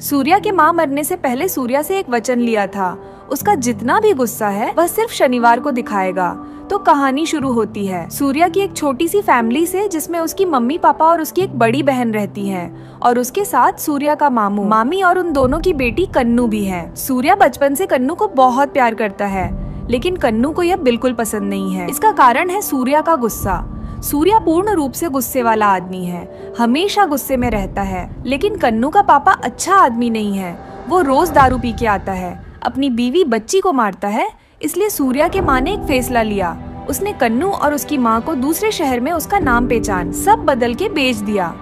सूर्या के माँ मरने से पहले सूर्या से एक वचन लिया था, उसका जितना भी गुस्सा है वह सिर्फ शनिवार को दिखाएगा। तो कहानी शुरू होती है सूर्या की एक छोटी सी फैमिली से, जिसमें उसकी मम्मी पापा और उसकी एक बड़ी बहन रहती हैं और उसके साथ सूर्या का मामू मामी और उन दोनों की बेटी कन्नू भी है। सूर्या बचपन से कन्नू को बहुत प्यार करता है, लेकिन कन्नू को यह बिल्कुल पसंद नहीं है। इसका कारण है सूर्या का गुस्सा। सूर्या पूर्ण रूप से गुस्से वाला आदमी है, हमेशा गुस्से में रहता है। लेकिन कन्नू का पापा अच्छा आदमी नहीं है, वो रोज दारू पी के आता है, अपनी बीवी बच्ची को मारता है। इसलिए सूर्या के माँ ने एक फैसला लिया, उसने कन्नू और उसकी माँ को दूसरे शहर में उसका नाम पहचान सब बदल के बेच दिया।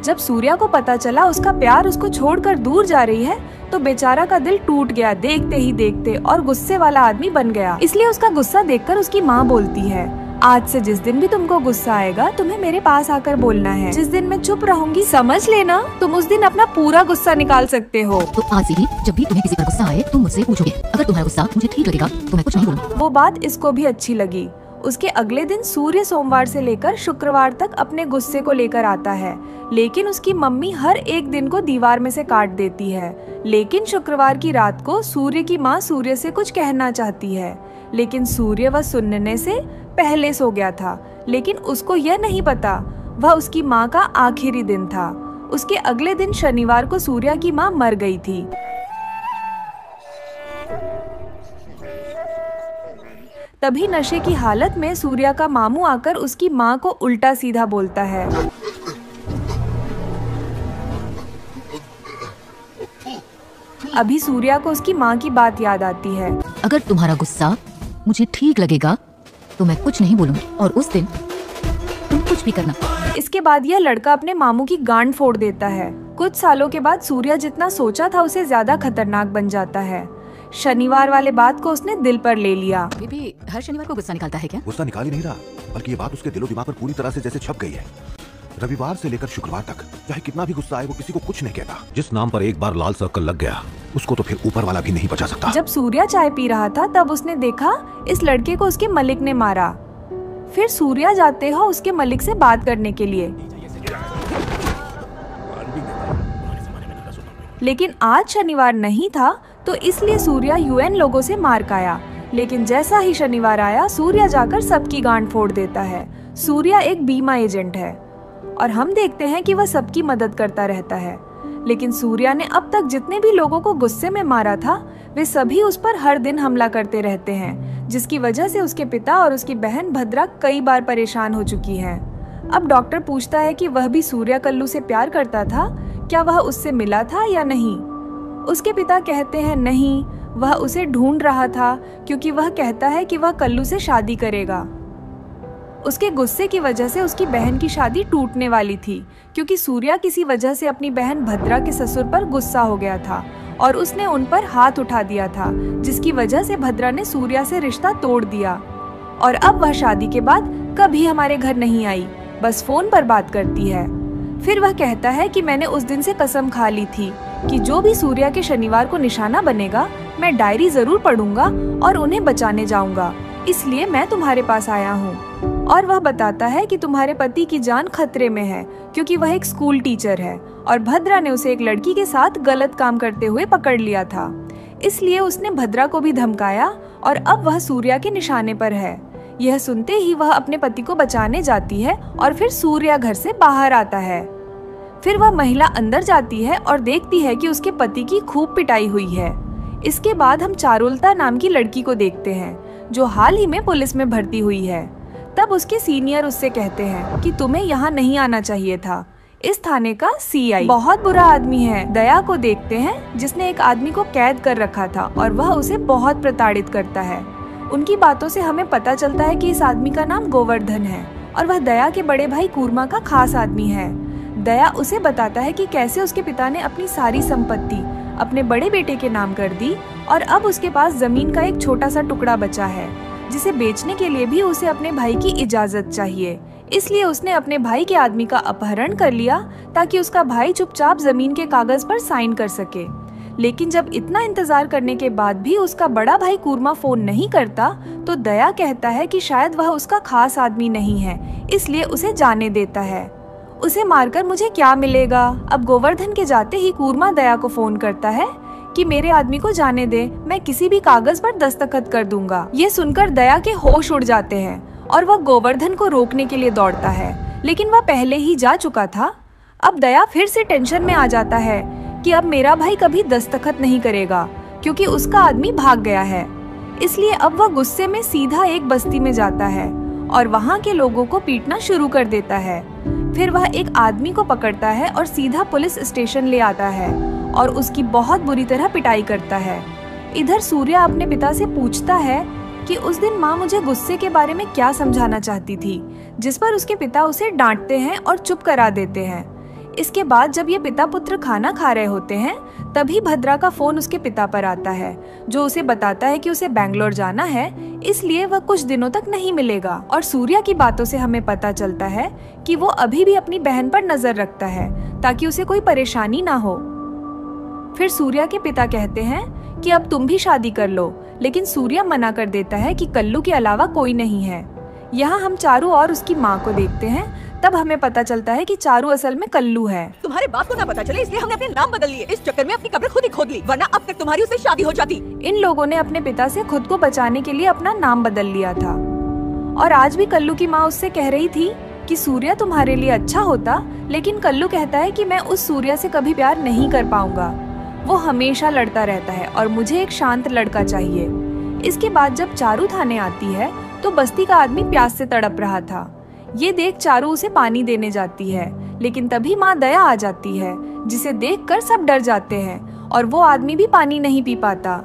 जब सूर्या को पता चला उसका प्यार उसको छोड़कर दूर जा रही है, तो बेचारा का दिल टूट गया देखते ही देखते, और गुस्से वाला आदमी बन गया। इसलिए उसका गुस्सा देखकर उसकी माँ बोलती है, आज से जिस दिन भी तुमको गुस्सा आएगा तुम्हें मेरे पास आकर बोलना है। जिस दिन मैं चुप रहूंगी समझ लेना तुम उस दिन अपना पूरा गुस्सा निकाल सकते हो। तो आज से ही जब भी तुम्हें किसी पर गुस्सा आए तुम मुझसे पूछोगे, अगर तुम्हारा गुस्सा मुझे ठीक लगेगा तो मैं कुछ नहीं बोलूंगा। वो बात इसको भी अच्छी लगी। उसके अगले दिन सूर्य सोमवार से लेकर शुक्रवार तक अपने गुस्से को लेकर आता है, लेकिन उसकी मम्मी हर एक दिन को दीवार में से काट देती है। लेकिन शुक्रवार की रात को सूर्य की माँ सूर्य से कुछ कहना चाहती है, लेकिन सूर्य वह सुनने से पहले सो गया था। लेकिन उसको यह नहीं पता वह उसकी माँ का आखिरी दिन था। उसके अगले दिन शनिवार को सूर्या की माँ मर गई थी। तभी नशे की हालत में सूर्या का मामू आकर उसकी माँ को उल्टा सीधा बोलता है। अभी सूर्या को उसकी माँ की बात याद आती है, अगर तुम्हारा गुस्सा मुझे ठीक लगेगा तो मैं कुछ नहीं बोलूंगी और उस दिन तुम कुछ भी करना। इसके बाद यह लड़का अपने मामू की गांड फोड़ देता है। कुछ सालों के बाद सूर्या जितना सोचा था उसे ज्यादा खतरनाक बन जाता है। शनिवार वाले बात को उसने दिल पर ले लिया। ये भी हर शनिवार को गुस्सा निकालता है क्या? गुस्सा निकाल ही नहीं रहा, बल्कि ये बात उसके दिलो दिमाग पर पूरी तरह से जैसे छप गई है। रविवार से लेकर शुक्रवार तक चाहे कितना भी गुस्सा आए वो किसी को कुछ नहीं कहता। जिस नाम पर एक बार लाल सर्कल लग गया उसको तो फिर ऊपर वाला भी नहीं बचा सकता। जब सूर्या चाय पी रहा था तब उसने देखा इस लड़के को उसके मलिक ने मारा। फिर सूर्या जाते हो उसके मलिक से बात करने के लिए, लेकिन आज शनिवार नहीं था तो इसलिए सूर्या यूएन लोगों से मार खाया। लेकिन जैसा ही शनिवार आया सूर्या जाकर सबकी गांड फोड़ देता है। सूर्या एक बीमा एजेंट है और हम देखते हैं कि वह सबकी मदद करता रहता है। लेकिन सूर्या ने अब तक जितने भी लोगों को गुस्से में मारा था वे सभी उस पर हर दिन हमला करते रहते हैं, जिसकी वजह से उसके पिता और उसकी बहन भद्रा कई बार परेशान हो चुकी है। अब डॉक्टर पूछता है कि वह भी सूर्या कल्लू से प्यार करता था, क्या वह उससे मिला था या नहीं। उसके पिता कहते हैं नहीं, वह उसे ढूंढ रहा था क्योंकि वह कहता है कि वह कल्लू से शादी करेगा। उसके गुस्से की वजह से उसकी बहन की शादी टूटने वाली थी, क्योंकि सूर्या किसी वजह से अपनी बहन भद्रा के ससुर पर गुस्सा हो गया था और उसने उन पर हाथ उठा दिया था, जिसकी वजह से भद्रा ने सूर्या से रिश्ता तोड़ दिया। और अब वह शादी के बाद कभी हमारे घर नहीं आई, बस फोन पर बात करती है। फिर वह कहता है कि मैंने उस दिन से कसम खा ली थी कि जो भी सूर्या के शनिवार को निशाना बनेगा मैं डायरी जरूर पढ़ूंगा और उन्हें बचाने जाऊंगा, इसलिए मैं तुम्हारे पास आया हूँ। और वह बताता है कि तुम्हारे पति की जान खतरे में है क्योंकि वह एक स्कूल टीचर है और भद्रा ने उसे एक लड़की के साथ गलत काम करते हुए पकड़ लिया था, इसलिए उसने भद्रा को भी धमकाया और अब वह सूर्या के निशाने पर है। यह सुनते ही वह अपने पति को बचाने जाती है और फिर सूर्या घर से बाहर आता है। फिर वह महिला अंदर जाती है और देखती है कि उसके पति की खूब पिटाई हुई है। इसके बाद हम चारुलता नाम की लड़की को देखते हैं जो हाल ही में पुलिस में भर्ती हुई है। तब उसके सीनियर उससे कहते हैं कि तुम्हें यहाँ नहीं आना चाहिए था, इस थाने का सीआई बहुत बुरा आदमी है। दया को देखते हैं जिसने एक आदमी को कैद कर रखा था और वह उसे बहुत प्रताड़ित करता है। उनकी बातों से हमें पता चलता है कि इस आदमी का नाम गोवर्धन है और वह दया के बड़े भाई कूर्मा का खास आदमी है। दया उसे बताता है कि कैसे उसके पिता ने अपनी सारी संपत्ति अपने बड़े बेटे के नाम कर दी और अब उसके पास जमीन का एक छोटा सा टुकड़ा बचा है जिसे बेचने के लिए भी उसे अपने भाई की इजाजत चाहिए। इसलिए उसने अपने भाई के आदमी का अपहरण कर लिया ताकि उसका भाई चुपचाप जमीन के कागज पर साइन कर सके। लेकिन जब इतना इंतजार करने के बाद भी उसका बड़ा भाई कूर्मा फोन नहीं करता तो दया कहता है कि शायद वह उसका खास आदमी नहीं है, इसलिए उसे जाने देता है। उसे मारकर मुझे क्या मिलेगा। अब गोवर्धन के जाते ही कूर्मा दया को फोन करता है कि मेरे आदमी को जाने दे, मैं किसी भी कागज पर दस्तखत कर दूंगा। ये सुनकर दया के होश उड़ जाते हैं और वह गोवर्धन को रोकने के लिए दौड़ता है, लेकिन वह पहले ही जा चुका था। अब दया फिर से टेंशन में आ जाता है कि अब मेरा भाई कभी दस्तखत नहीं करेगा क्योंकि उसका आदमी भाग गया है। इसलिए अब वह गुस्से में सीधा एक बस्ती में जाता है और वहाँ के लोगों को पीटना शुरू कर देता है। फिर वह एक आदमी को पकड़ता है और सीधा पुलिस स्टेशन ले आता है और उसकी बहुत बुरी तरह पिटाई करता है। इधर सूर्या अपने पिता से पूछता है कि उस दिन माँ मुझे गुस्से के बारे में क्या समझाना चाहती थी, जिस पर उसके पिता उसे डांटते हैं और चुप करा देते हैं। इसके बाद जब ये पिता पुत्र खाना खा रहे होते हैं, तभी भद्रा का फोन उसके पिता पर आता है, जो उसे बताता है कि उसे बैंगलोर जाना है, इसलिए वह कुछ दिनों तक नहीं मिलेगा। और सूर्या की बातों से हमें पता चलता है कि वो अभी भी अपनी बहन पर नजर रखता है ताकि उसे कोई परेशानी ना हो। फिर सूर्या के पिता कहते हैं कि अब तुम भी शादी कर लो, लेकिन सूर्या मना कर देता है कि कल्लू के अलावा कोई नहीं है। यहाँ हम चारू और उसकी माँ को देखते हैं। तब हमें पता चलता है कि चारू असल में कल्लू है। तुम्हारे बाप को ना पता चले इसलिए हमने अपने नाम बदल लिए। इस चक्कर में अपनी कब्र खुद ही खोद ली, वरना अब तक तुम्हारी उससे शादी हो जाती। इन लोगों ने अपने पिता से खुद को बचाने के लिए अपना नाम बदल लिया था। और आज भी कल्लू की माँ उससे कह रही थी कि सूर्या तुम्हारे लिए अच्छा होता, लेकिन कल्लू कहता है कि मैं उस सूर्या से कभी प्यार नहीं कर पाऊंगा। वो हमेशा लड़ता रहता है और मुझे एक शांत लड़का चाहिए। इसके बाद जब चारू थाने आती है तो बस्ती का आदमी प्यास से तड़प रहा था। ये देख चारू उसे पानी देने जाती है, लेकिन तभी माँ दया आ जाती है, जिसे देखकर सब डर जाते हैं और वो आदमी भी पानी नहीं पी पाता।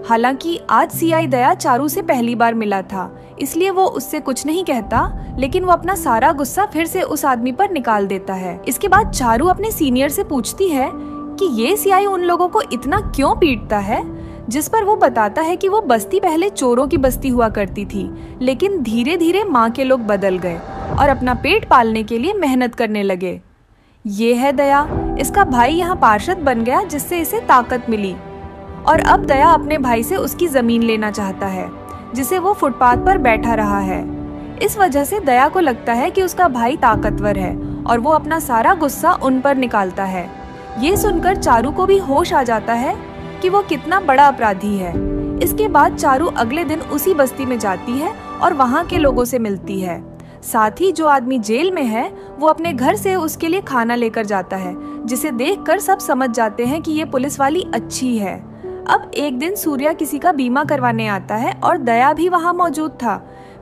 हालांकि आज सीआई दया चारू से पहली बार मिला था, इसलिए वो उससे कुछ नहीं कहता, लेकिन वो अपना सारा गुस्सा फिर से उस आदमी पर निकाल देता है। इसके बाद चारू अपने सीनियर से पूछती है कि ये सीआई उन लोगों को इतना क्यों पीटता है, जिस पर वो बताता है कि वो बस्ती पहले चोरों की बस्ती हुआ करती थी, लेकिन धीरे धीरे माँ के लोग बदल गए और अपना पेट पालने के लिए मेहनत करने लगे। ये है दया, इसका भाई यहाँ पार्षद बन गया, जिससे इसे ताकत मिली। और अब दया अपने भाई से उसकी जमीन लेना चाहता है, जिसे वो फुटपाथ पर बैठा रहा है। इस वजह से दया को लगता है कि उसका भाई ताकतवर है और वो अपना सारा गुस्सा उन पर निकालता है। ये सुनकर चारू को भी होश आ जाता है कि वो कितना बड़ा अपराधी है। इसके बाद चारू अगले दिन उसी बस्ती में जाती है और वहाँ के लोगों से मिलती है। साथ ही जो आदमी जेल में है वो अपने घर से उसके लिए खाना लेकर जाता है, जिसे देखकर सब समझ जाते हैं कि ये पुलिस वाली अच्छी है। अब एक दिन सूर्या किसी का बीमा करवाने आता है और दया भी वहाँ मौजूद था।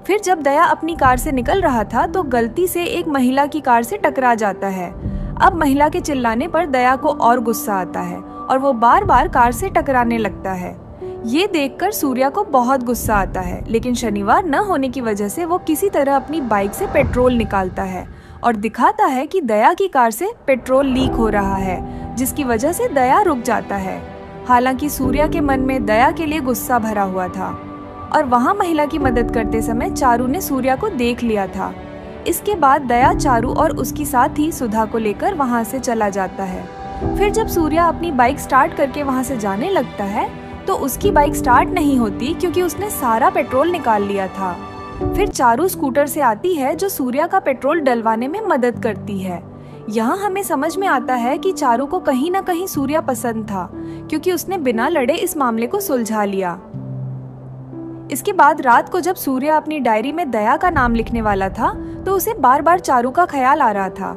फिर जब दया अपनी कार से निकल रहा था तो गलती से एक महिला की कार से टकरा जाता है। अब महिला के चिल्लाने पर दया को और गुस्सा आता है और वो बार बार कार से टकराने लगता है। ये देखकर सूर्या को बहुत गुस्सा आता है, लेकिन शनिवार न होने की वजह से वो किसी तरह अपनी बाइक से पेट्रोल निकालता है और दिखाता है कि दया की कार से पेट्रोल लीक हो रहा है, जिसकी वजह से दया रुक जाता है। हालांकि सूर्या के मन में दया के लिए गुस्सा भरा हुआ था और वहाँ महिला की मदद करते समय चारू ने सूर्या को देख लिया था। इसके बाद दया चारू और उसकी साथी सुधा को लेकर वहाँ से चला जाता है। फिर जब सूर्या अपनी बाइक स्टार्ट करके वहाँ से जाने लगता है तो उसकी बाइक स्टार्ट नहीं होती क्योंकि उसने सारा पेट्रोल निकाल लिया था। फिर चारू स्कूटर से आती है जो सूर्या का पेट्रोल डलवाने में मदद करती है। यहाँ हमें समझ में आता है कि चारू को कहीं न कहीं सूर्या पसंद था, क्योंकि उसने बिना लड़े इस मामले को सुलझा लिया। इसके बाद रात को जब सूर्या अपनी डायरी में दया का नाम लिखने वाला था तो उसे बार बार चारू का ख्याल आ रहा था।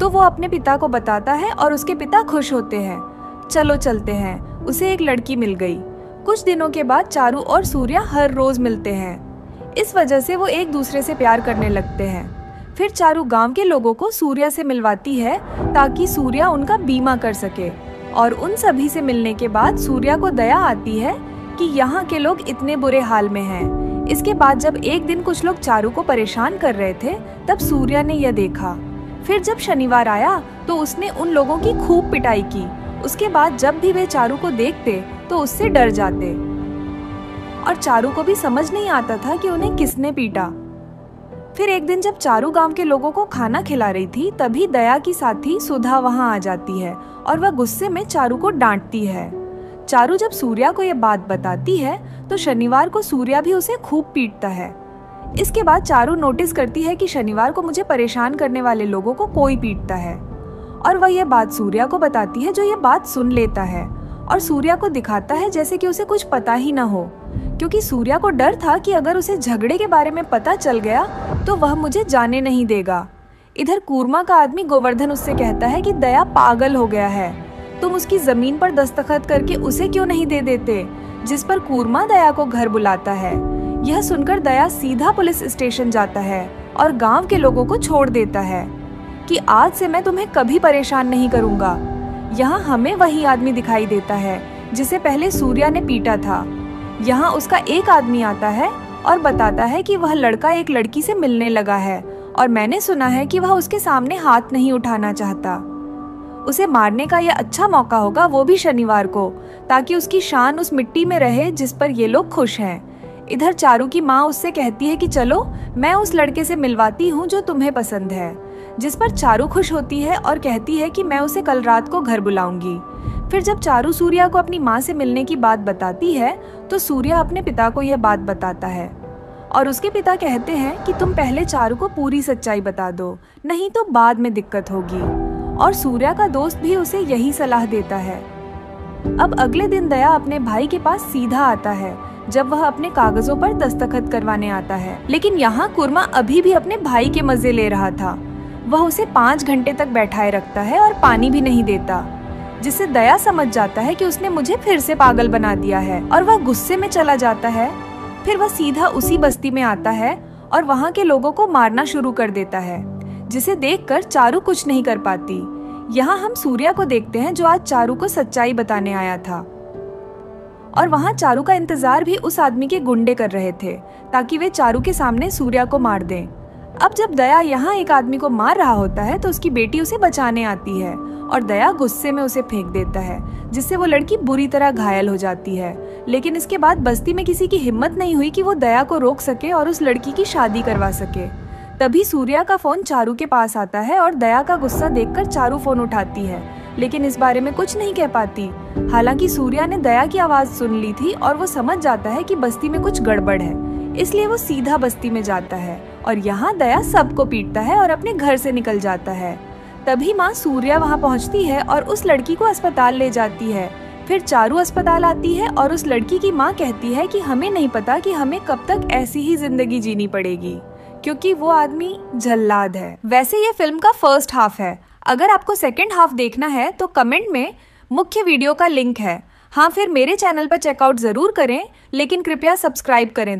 तो वो अपने पिता को बताता है और उसके पिता खुश होते हैं। चलो चलते हैं, उसे एक लड़की मिल गई। कुछ दिनों के बाद चारू और सूर्या हर रोज मिलते हैं। इस वजह से वो एक दूसरे से प्यार करने लगते हैं। फिर चारू गांव के लोगों को सूर्या से मिलवाती है ताकि सूर्या उनका बीमा कर सके। और उन सभी से मिलने के बाद सूर्या को दया आती है कि यहाँ के लोग इतने बुरे हाल में हैं। इसके बाद जब एक दिन कुछ लोग चारू को परेशान कर रहे थे तब सूर्या ने यह देखा। फिर जब शनिवार आया तो उसने उन लोगों की खूब पिटाई की। उसके बाद जब भी वे चारू को देखते तो उससे डर जाते और चारू को भी समझ नहीं आता था कि उन्हें किसने पीटा। फिर एक दिन जब चारू गांव के लोगों को खाना खिला रही थी तभी दया की साथी सुधा वहां आ जाती है और वह गुस्से में चारू को डांटती है। चारू जब सूर्या को यह बात बताती है तो शनिवार को सूर्या भी उसे खूब पीटता है। इसके बाद चारू नोटिस करती है कि शनिवार को मुझे परेशान करने वाले लोगों को कोई पीटता है और वह यह बात सूर्या को बताती है, जो यह बात सुन लेता है और सूर्या को दिखाता है जैसे कि उसे कुछ पता ही ना हो, क्योंकि सूर्या को डर था कि अगर उसे झगड़े के बारे में पता चल गया तो वह मुझे जाने नहीं देगा। इधर कूर्मा का आदमी गोवर्धन उससे कहता है कि दया पागल हो गया है, तुम उसकी जमीन पर दस्तखत करके उसे क्यों नहीं दे देते, जिस पर कूर्मा दया को घर बुलाता है। यह सुनकर दया सीधा पुलिस स्टेशन जाता है और गांव के लोगों को छोड़ देता है कि आज से मैं तुम्हें कभी परेशान नहीं करूंगा। यहाँ हमें वही आदमी दिखाई देता है जिसे पहले सूर्या ने पीटा था। यहाँ उसका एक आदमी आता है और बताता है कि वह लड़का एक लड़की से मिलने लगा है और मैंने सुना है कि वह उसके सामने हाथ नहीं उठाना चाहता। उसे मारने का यह अच्छा मौका होगा, वो भी शनिवार को, ताकि उसकी शान उस मिट्टी में रहे जिस पर ये लोग खुश हैं। इधर चारू की माँ उससे कहती है कि चलो मैं उस लड़के से मिलवाती हूँ जो तुम्हें पसंद है, जिस पर चारू खुश होती है और कहती है कि मैं उसे कल रात को घर बुलाऊंगी। फिर जब चारू सूर्या को अपनी माँ से मिलने की बात बताती है तो सूर्या अपने पिता को यह बात बताता है और उसके पिता कहते हैं कि तुम पहले चारू को पूरी सच्चाई बता दो, नहीं तो बाद में दिक्कत होगी। और सूर्या का दोस्त भी उसे यही सलाह देता है। अब अगले दिन दया अपने भाई के पास सीधा आता है जब वह अपने कागजों पर दस्तखत करवाने आता है, लेकिन यहाँ कुर्मा अभी भी अपने भाई के मजे ले रहा था। वह उसे 5 घंटे तक बैठाए रखता है और पानी भी नहीं देता, जिससे दया समझ जाता है कि उसने मुझे फिर से पागल बना दिया है और वह गुस्से में चला जाता है। फिर वह सीधा उसी बस्ती में आता है और वहाँ के लोगों को मारना शुरू कर देता है, जिसे देखकर चारू कुछ नहीं कर पाती। यहाँ हम सूर्या को देखते हैं जो आज चारू को सच्चाई बताने आया था और वहाँ चारू का इंतजार भी उस आदमी के गुंडे कर रहे थे ताकि वे चारू के सामने सूर्या को मार दें। अब जब दया यहाँ एक आदमी को मार रहा होता है तो उसकी बेटी उसे बचाने आती है और दया गुस्से में उसे फेंक देता है, जिससे वो लड़की बुरी तरह घायल हो जाती है। लेकिन इसके बाद बस्ती में किसी की हिम्मत नहीं हुई कि वो दया को रोक सके और उस लड़की की शादी करवा सके। तभी सूर्या का फोन चारू के पास आता है और दया का गुस्सा देखकर चारू फोन उठाती है, लेकिन इस बारे में कुछ नहीं कह पाती। हालांकि सूर्या ने दया की आवाज सुन ली थी और वो समझ जाता है कि बस्ती में कुछ गड़बड़ है, इसलिए वो सीधा बस्ती में जाता है और यहाँ दया सबको पीटता है और अपने घर से निकल जाता है। तभी माँ सूर्या वहाँ पहुँचती है और उस लड़की को अस्पताल ले जाती है। फिर चारू अस्पताल आती है और उस लड़की की माँ कहती है कि हमें नहीं पता कि हमें कब तक ऐसी ही जिंदगी जीनी पड़ेगी, क्योंकि वो आदमी जल्लाद है। वैसे ये फिल्म का फर्स्ट हाफ है। अगर आपको सेकंड हाफ देखना है तो कमेंट में मुख्य वीडियो का लिंक है। हाँ, फिर मेरे चैनल पर चेकआउट जरूर करें, लेकिन कृपया सब्सक्राइब करें।